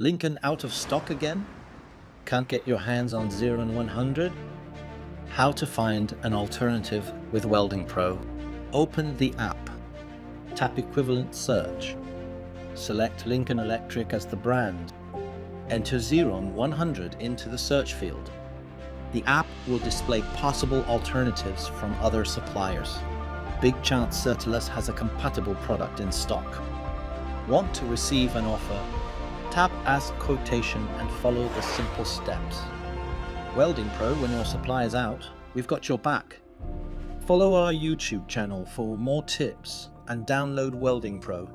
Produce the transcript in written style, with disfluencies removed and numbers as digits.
Lincoln out of stock again? Can't get your hands on Zeron 100? How to find an alternative with WeldingPro. Open the app. Tap equivalent search. Select Lincoln Electric as the brand. Enter Zeron 100 into the search field. The app will display possible alternatives from other suppliers. Big chance Certilas has a compatible product in stock. Want to receive an offer? Tap Ask Quotation and follow the simple steps. WeldingPro, when your supply is out, we've got your back. Follow our YouTube channel for more tips and download WeldingPro